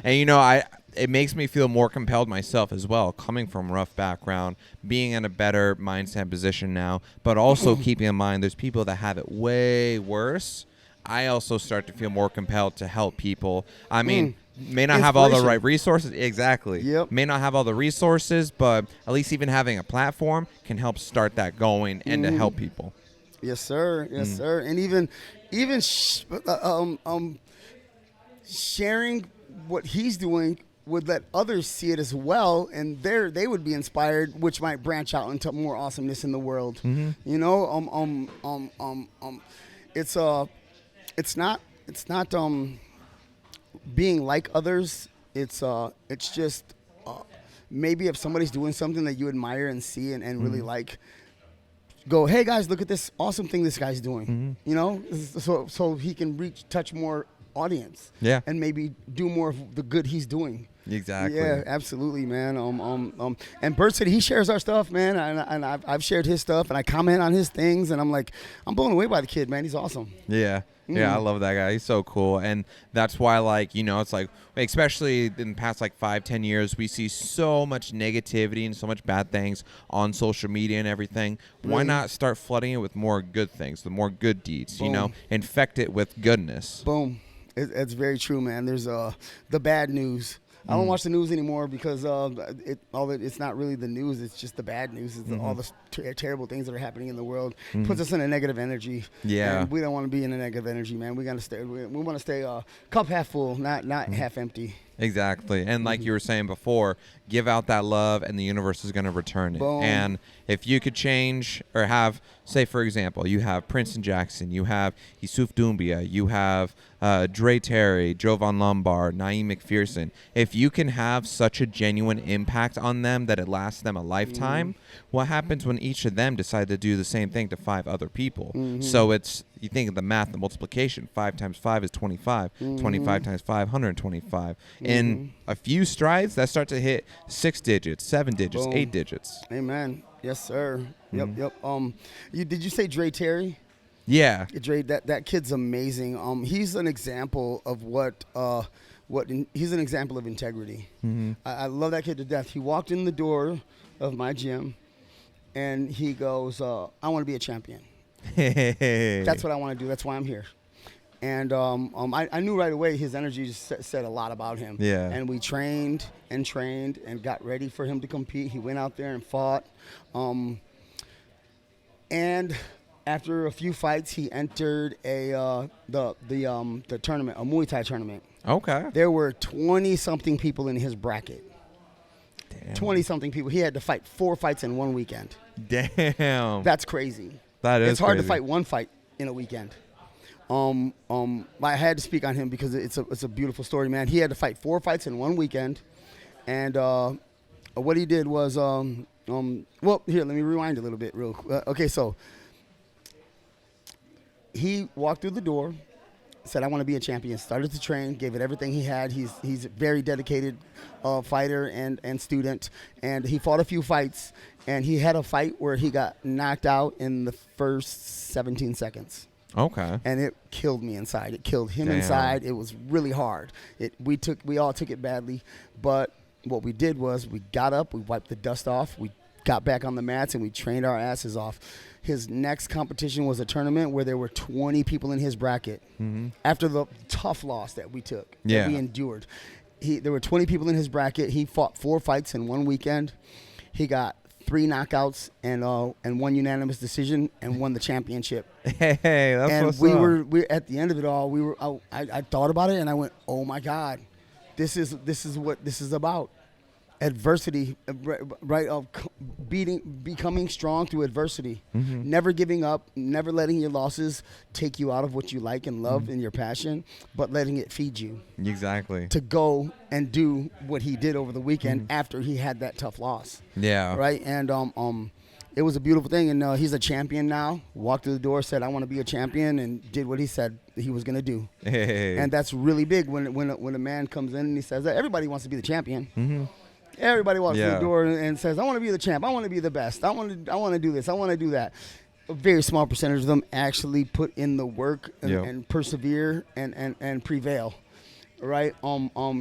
And you know, it makes me feel more compelled myself as well, coming from a rough background, being in a better mindset position now, but also keeping in mind there's people that have it way worse. I also start to feel more compelled to help people. I mean, may not have all the right resources. Exactly. Yep. May not have all the resources, but at least even having a platform can help start that going and to help people. Yes, sir. Yes, sir. And even sharing what he's doing would let others see it as well, and they would be inspired, which might branch out into more awesomeness in the world. You know, it's not being like others. It's just maybe if somebody's doing something that you admire and see and really like, go, hey guys, look at this awesome thing this guy's doing. You know, so he can touch more audience. Yeah. And maybe do more of the good he's doing. Exactly. Yeah, absolutely, man. And Bird City, he shares our stuff, man, and I've shared his stuff, and I comment on his things, and I'm like, I'm blown away by the kid, man. He's awesome. Yeah. Yeah, I love that guy. He's so cool. And that's why, like, you know, it's like, especially in the past, like, 5-10 years, we see so much negativity and so much bad things on social media and everything. Why not start flooding it with more good things, with more good deeds, you know? Infect it with goodness. Boom. It's very true, man. There's the bad news. I don't watch the news anymore because it's not really the news. It's just the bad news. It's all the terrible things that are happening in the world. Puts us in a negative energy. Yeah. And we don't want to be in a negative energy, man. We want to stay cup half full, not half empty. Exactly. And like you were saying before, give out that love and the universe is going to return it. Boom. And if you could change or have, say, for example, you have Princeton Jackson, you have Yusuf Doumbia, you have Dre Terry, Jovan Lombard, Naeem McPherson. If you can have such a genuine impact on them that it lasts them a lifetime, what happens when each of them decide to do the same thing to 5 other people? So it's, you think of the math, the multiplication, 5 times 5 is 25, 25 times 5, 125. In a few strides, that starts to hit 6 digits, 7 digits, 8 digits. Amen. Yes, sir. Yep. Did you say Dre Terry? Yeah. Dre, that kid's amazing. He's an example of he's an example of integrity. I love that kid to death. He walked in the door of my gym, and he goes, I want to be a champion. That's what I want to do. That's why I'm here. And I knew right away his energy just said a lot about him. Yeah. And we trained and got ready for him to compete. He went out there and fought. And after a few fights, he entered the tournament, a Muay Thai tournament. Okay. There were 20-something people in his bracket. Damn. 20-something people. He had to fight 4 fights in one weekend. Damn. That's crazy. That is It's hard crazy. to fight one fight in a weekend. I had to speak on him because it's a beautiful story, man. He had to fight 4 fights in one weekend, and what he did was, well, here, let me rewind a little bit, real quick. Okay, so he walked through the door, said, "I want to be a champion." Started to train, gave it everything he had. He's a very dedicated fighter and student, and he fought a few fights, and he had a fight where he got knocked out in the first 17 seconds. Okay. And it killed me inside. It killed him inside. It was really hard. We all took it badly, but what we did was we got up, we wiped the dust off, we got back on the mats, and we trained our asses off. His next competition was a tournament where there were 20 people in his bracket. After the tough loss that we took, that we endured. There were 20 people in his bracket. He fought 4 fights in one weekend. He got 3 knockouts and 1 unanimous decision and won the championship. Hey, that's and what's we up. were at the end of it all. I thought about it and I went, oh my God, this is what this is about. Adversity, right? Of becoming strong through adversity, never giving up, never letting your losses take you out of what you like and love and your passion, but letting it feed you. Exactly. To go and do what he did over the weekend after he had that tough loss. Yeah. Right. And it was a beautiful thing. And he's a champion now. Walked through the door, said, "I want to be a champion," and did what he said he was going to do. Hey. And that's really big when a man comes in and he says that. Everybody wants to be the champion. Everybody walks through the door and says, "I want to be the champ. I want to be the best. I want to do this. I want to do that." A very small percentage of them actually put in the work and persevere and prevail. right?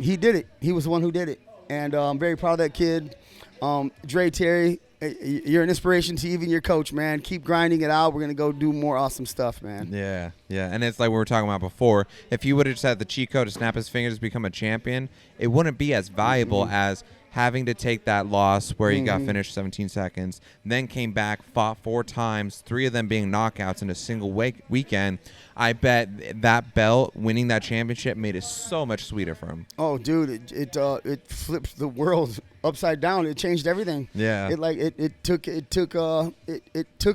He did it. He was the one who did it, and I'm very proud of that kid. Dre Terry, you're an inspiration to even your coach, man. Keep grinding it out. We're gonna go do more awesome stuff, man. Yeah, and it's like we were talking about before. If he would have just had the cheat code to snap his fingers to become a champion, it wouldn't be as valuable as having to take that loss where he got finished 17 seconds, then came back, fought 4 times, 3 of them being knockouts in a single weekend. I bet that belt, winning that championship, made it so much sweeter for him. Oh, dude, it flipped the world upside down. It changed everything. Yeah. It took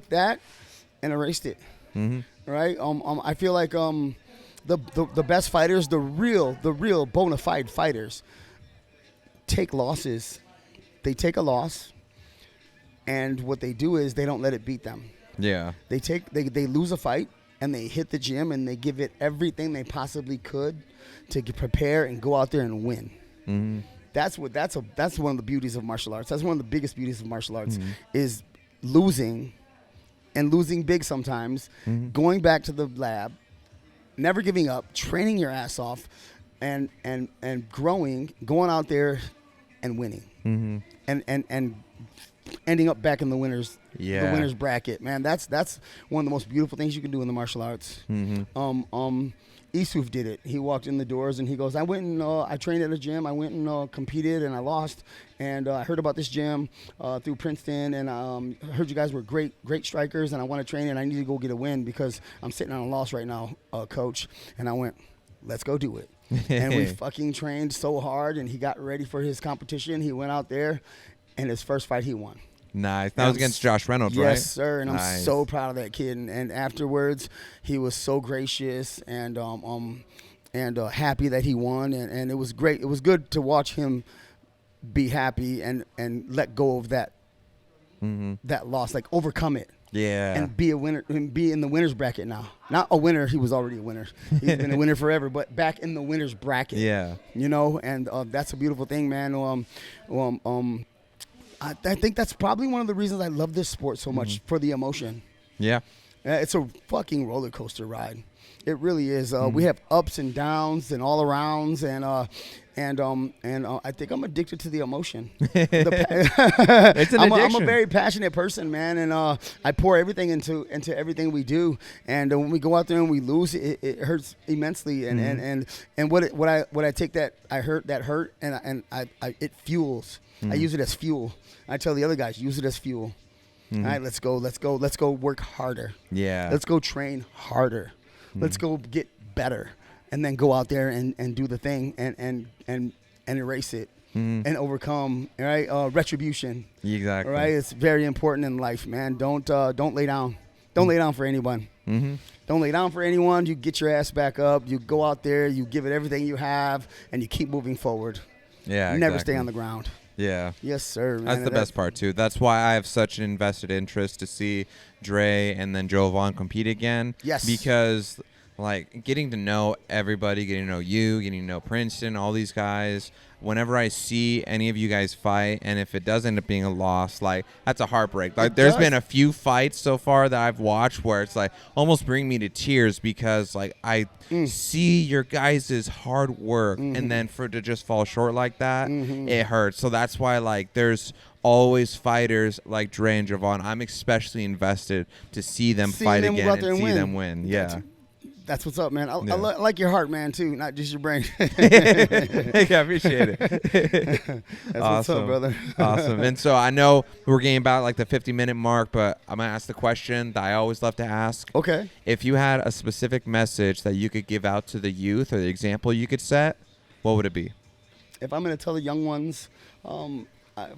that and erased it. Right. I feel like the best fighters, the real bona fide fighters, take losses. They take a loss, and what they do is they don't let it beat them. Yeah. They lose a fight, and they hit the gym, and they give it everything they possibly could to prepare and go out there and win. That's one of the beauties of martial arts. That's one of the biggest beauties of martial arts is losing, and losing big sometimes, going back to the lab, never giving up, training your ass off, and growing, going out there and winning, and ending up back in the winners bracket. Man, that's one of the most beautiful things you can do in the martial arts. Isuf did it. He walked in the doors and he goes, I went and I trained at a gym. I went and competed and I lost. And I heard about this gym through Princeton, and I heard you guys were great strikers, and I want to train, and I need to go get a win because I'm sitting on a loss right now, coach. And I went, let's go do it. And we fucking trained so hard, and he got ready for his competition. He went out there, and his first fight he won. Nice. That was against Josh Reynolds, right? Yes, sir. And nice. I'm so proud of that kid. And afterwards, he was so gracious and happy that he won. And it was great. It was good to watch him be happy and let go of that that loss, like overcome it. Yeah. And be a winner and be in the winner's bracket now. Not a winner. He was already a winner. He's been a winner forever, but back in the winner's bracket. Yeah. You know, and that's a beautiful thing, man. I think that's probably one of the reasons I love this sport so much, for the emotion. Yeah. It's a fucking roller coaster ride. It really is. We have ups and downs and all arounds, and I think I'm addicted to the emotion. It's an addiction. I'm a very passionate person, man, and I pour everything into everything we do. And when we go out there and we lose, it hurts immensely. And what I take that hurt and it fuels. I use it as fuel. I tell the other guys, use it as fuel. All right, let's go work harder. Yeah. Let's go train harder. Let's go get better, and then go out there and do the thing and erase it and overcome. Right, retribution. Exactly. Right, it's very important in life, man. Don't lay down. Don't lay down for anyone. Don't lay down for anyone. You get your ass back up. You go out there. You give it everything you have, and you keep moving forward. Yeah. Never stay on the ground. Yeah. Yes, sir. Man. That's the best part, too. That's why I have such an invested interest to see Dre and then Jovan compete again. Yes. Because, like, getting to know everybody, getting to know you, getting to know Princeton, all these guys, whenever I see any of you guys fight, and if it does end up being a loss, like, that's a heartbreak. Like, there's been a few fights so far that I've watched where it's, like, almost bring me to tears because, like, I see your guys' hard work, and then for it to just fall short like that, it hurts. So that's why, like, there's always fighters like Dre and Jovan. I'm especially invested to see them fight again and see them win. Yeah. That's what's up, man. I like your heart, man, too, not just your brain. Hey, I appreciate it. That's awesome. What's up, brother. Awesome. And so I know we're getting about like the 50-minute mark, but I'm going to ask the question that I always love to ask. Okay. If you had a specific message that you could give out to the youth or the example you could set, what would it be? If I'm going to tell the young ones, if I'm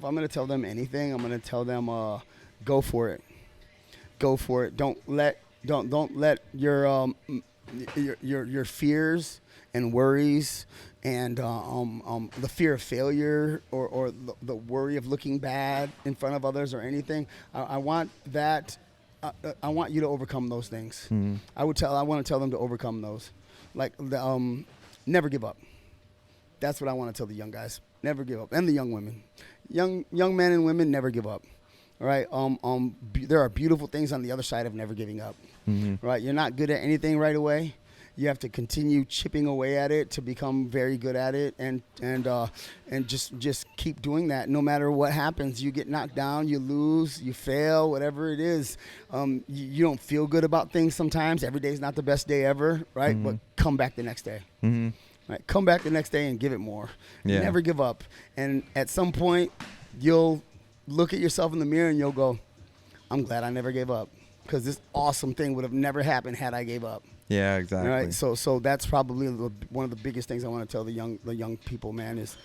going to tell them anything, I'm going to tell them go for it. Go for it. Don't let your fears and worries and the fear of failure or the worry of looking bad in front of others or anything. I want you to overcome those things. I want to tell them to overcome those. Like never give up. That's what I want to tell the young guys. Never give up, and the young women, young men and women, never give up. All right. There are beautiful things on the other side of never giving up. Right. You're not good at anything right away. You have to continue chipping away at it to become very good at it, and just keep doing that. No matter what happens, you get knocked down, you lose, you fail, whatever it is. You don't feel good about things sometimes. Every day's not the best day ever, right? Mm-hmm. But come back the next day. Mm-hmm. Right? Come back the next day and give it more. Yeah. Never give up. And at some point, you'll look at yourself in the mirror and you'll go, I'm glad I never gave up, because this awesome thing would have never happened had I gave up. Yeah, exactly. All right, so that's probably one of the biggest things I want to tell the young people, man, is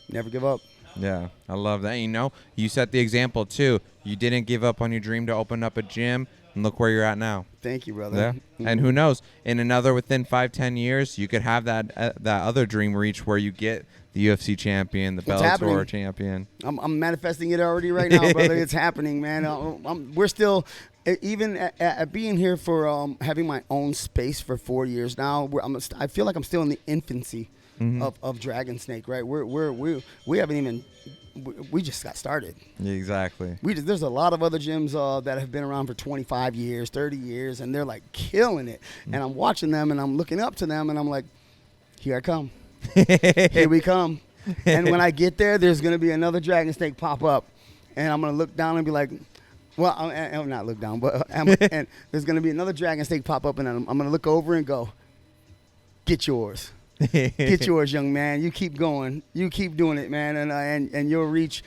never give up. Yeah, I love that. You know, you set the example too. You didn't give up on your dream to open up a gym, and look where you're at now. Thank you, brother. Yeah, Mm-hmm. and who knows? within 5-10 years, you could have that other dream reach where you get the UFC champion, the Bellator champion. I'm manifesting it already right now, brother. It's happening, man. We're still, even at being here for having my own space for 4 years now. I feel like I'm still in the infancy of Dragonsnake, right? We haven't even. We just got started. Yeah, exactly. There's a lot of other gyms that have been around for 25 years, 30 years, and they're like killing it. And I'm watching them, and I'm looking up to them, and I'm like, here I come. Here we come. And when I get there, there's going to be another Dragonsnake pop up. And I'm going to look down and be like, well, I'll not look down, but and there's going to be another Dragonsnake pop up, and I'm going to look over and go, get yours. Get yours, young man. You keep going. You keep doing it, man, and you'll reach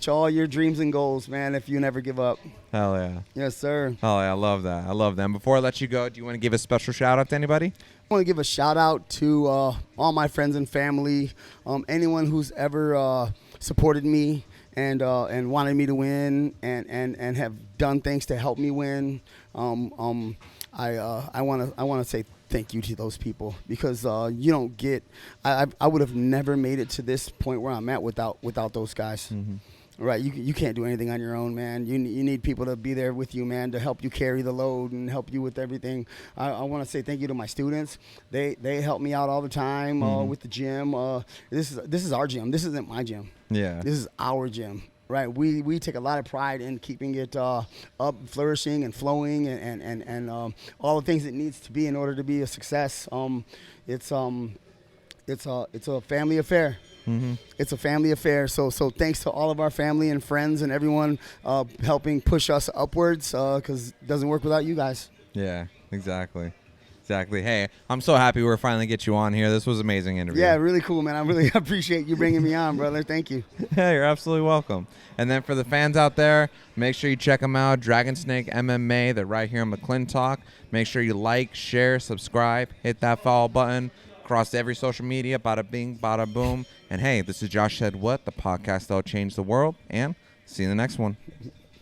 all your dreams and goals, man, if you never give up. Hell yeah. Yes, sir. Oh, yeah, I love that. I love that. And before I let you go, do you want to give a special shout out to anybody? I want to give a shout out to all my friends and family, anyone who's ever supported me and wanted me to win and have done things to help me win. I want to say thank you to those people, because you don't get. I would have never made it to this point where I'm at without those guys. Mm-hmm. Right, you can't do anything on your own, man. You need people to be there with you, man, to help you carry the load and help you with everything. I want to say thank you to my students. They help me out all the time with the gym. This is our gym. This isn't my gym. Yeah. This is our gym. Right, we take a lot of pride in keeping it up, flourishing, and flowing, and all the things it needs to be in order to be a success. It's a family affair. Mm-hmm. It's a family affair. So thanks to all of our family and friends and everyone helping push us upwards, because it doesn't work without you guys. Yeah, exactly. Hey, I'm so happy we're finally get you on here. This was an amazing interview. Yeah, really cool, man. I really appreciate you bringing me on, brother. Thank you. Yeah, you're absolutely welcome. And then for the fans out there, make sure you check them out. Dragonsnake MMA. They're right here in McClintock. Make sure you like, share, subscribe, hit that follow button across every social media. Bada bing, bada boom. And hey, this is Josh Said What, the podcast that'll change the world. And see you in the next one.